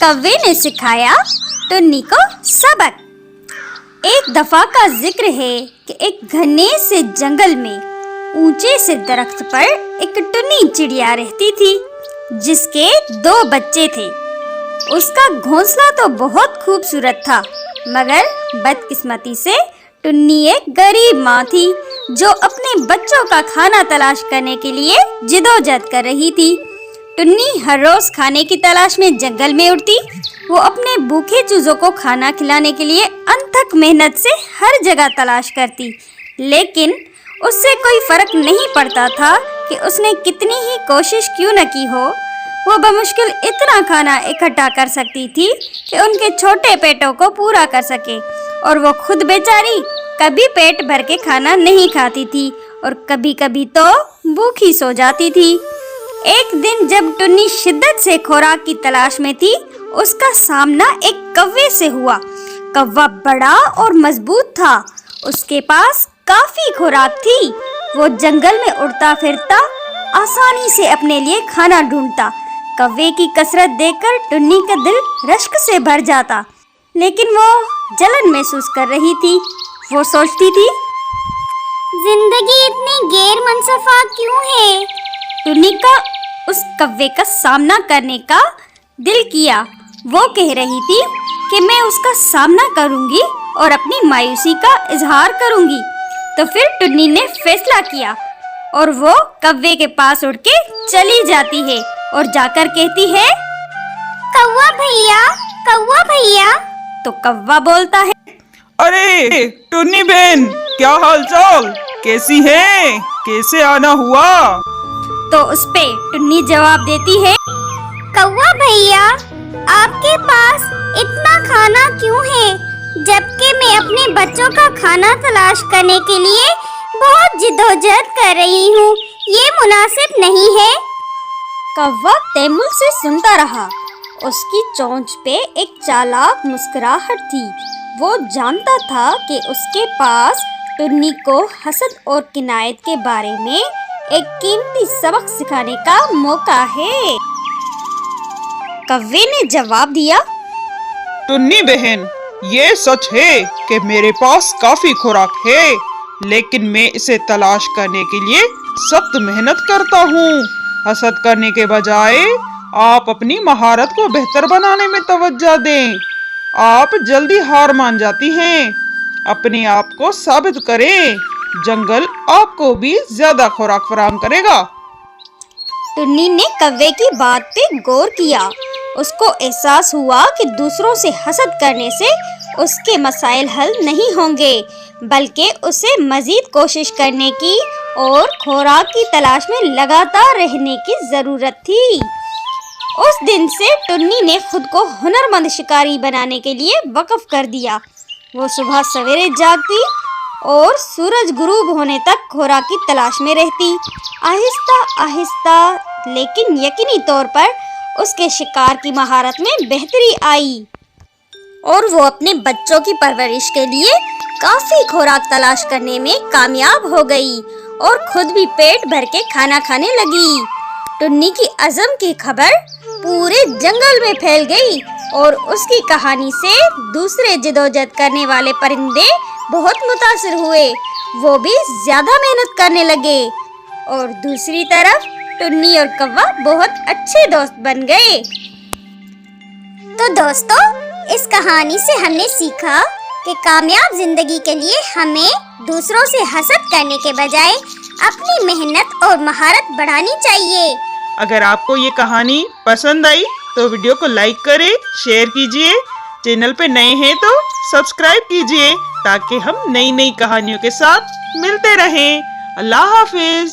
कौवे ने सिखाया टुन्नी को सबक। एक दफा का जिक्र है कि एक घने से जंगल में ऊंचे से दरख्त पर एक टुन्नी चिड़िया रहती थी जिसके 2 बच्चे थे। उसका घोंसला तो बहुत खूबसूरत था, मगर बदकिस्मती से टुन्नी एक गरीब माँ थी जो अपने बच्चों का खाना तलाश करने के लिए जिदोजहद कर रही थी। टुन्नी हर रोज खाने की तलाश में जंगल में उड़ती। वो अपने भूखे चूजों को खाना खिलाने के लिए अनथक मेहनत से हर जगह तलाश करती, लेकिन उससे कोई फर्क नहीं पड़ता था कि उसने कितनी ही कोशिश क्यों न की हो, वो बमुश्किल इतना खाना इकट्ठा कर सकती थी कि उनके छोटे पेटों को पूरा कर सके। और वो खुद बेचारी कभी पेट भर के खाना नहीं खाती थी और कभी कभी तो भूखी सो जाती थी। एक दिन जब टुन्नी शिद्दत से खुराक की तलाश में थी, उसका सामना एक कौवे से हुआ। कौवा बड़ा और मजबूत था, उसके पास काफी खुराक थी। वो जंगल में उड़ता फिरता आसानी से अपने लिए खाना ढूंढता। कौवे की कसरत देखकर टुन्नी का दिल रश्क से भर जाता, लेकिन वो जलन महसूस कर रही थी। वो सोचती थी, जिंदगी इतनी गैर मुनसफा क्यों है। टुन्नी का उस कौवे का सामना करने का दिल किया। वो कह रही थी कि मैं उसका सामना करूंगी और अपनी मायूसी का इजहार करूंगी। तो फिर टुन्नी ने फैसला किया और वो कौवे के पास उड़ के चली जाती है और जाकर कहती है, कौवा भैया, कौवा भैया। तो कौवा बोलता है, अरे टुन्नी बहन, क्या हालचाल, कैसी है, कैसे आना हुआ। तो उस पे टुन्नी जवाब देती है, कौवा भैया, आपके पास इतना खाना क्यों है, जबकि मैं अपने बच्चों का खाना तलाश करने के लिए बहुत जिद्दोजहद कर रही हूँ। ये मुनासिब नहीं है। कौवा तैमुल से सुनता रहा। उसकी चोंच पे एक चालाक मुस्कुराहट थी। वो जानता था कि उसके पास टुन्नी को हसद और किनायत के बारे में एक कीमती सबक सिखाने का मौका है। कौवे ने जवाब दिया, टुन्नी बहन, ये सच है कि मेरे पास काफी खुराक है, लेकिन मैं इसे तलाश करने के लिए सख्त मेहनत करता हूँ। हसद करने के बजाय आप अपनी महारत को बेहतर बनाने में तवज्जो दें। आप जल्दी हार मान जाती हैं। अपने आप को साबित करें, जंगल आपको भी ज्यादा खुराक फराहम करेगा। टुन्नी ने कौवे की बात पे गौर किया। उसको एहसास हुआ कि दूसरों से हसद करने से उसके मसाइल हल नहीं होंगे, बल्कि उसे मजीद कोशिश करने की और खुराक की तलाश में लगातार रहने की जरूरत थी। उस दिन से टुन्नी ने खुद को हुनरमंद शिकारी बनाने के लिए वक्फ कर दिया। वो सुबह सवेरे जागती और सूरज गुरूब होने तक खुराक की तलाश में रहती। आहिस्ता आहिस्ता लेकिन यकीनी तौर पर उसके शिकार की महारत में बेहतरी आई और वो अपने बच्चों की परवरिश के लिए काफी खुराक तलाश करने में कामयाब हो गई और खुद भी पेट भर के खाना खाने लगी। टुन्नी की अज़म की खबर पूरे जंगल में फैल गई और उसकी कहानी से दूसरे जिदोजहद करने वाले परिंदे बहुत मुतासिर हुए। वो भी ज्यादा मेहनत करने लगे और दूसरी तरफ टुन्नी और कौवा बहुत अच्छे दोस्त बन गए। तो दोस्तों, इस कहानी से हमने सीखा कि कामयाब जिंदगी के लिए हमें दूसरों से हसद करने के बजाय अपनी मेहनत और महारत बढ़ानी चाहिए। अगर आपको ये कहानी पसंद आई तो वीडियो को लाइक करें, शेयर कीजिए। चैनल पे नए हैं तो सब्सक्राइब कीजिए ताकि हम नई नई कहानियों के साथ मिलते रहें। अल्लाह हाफिज।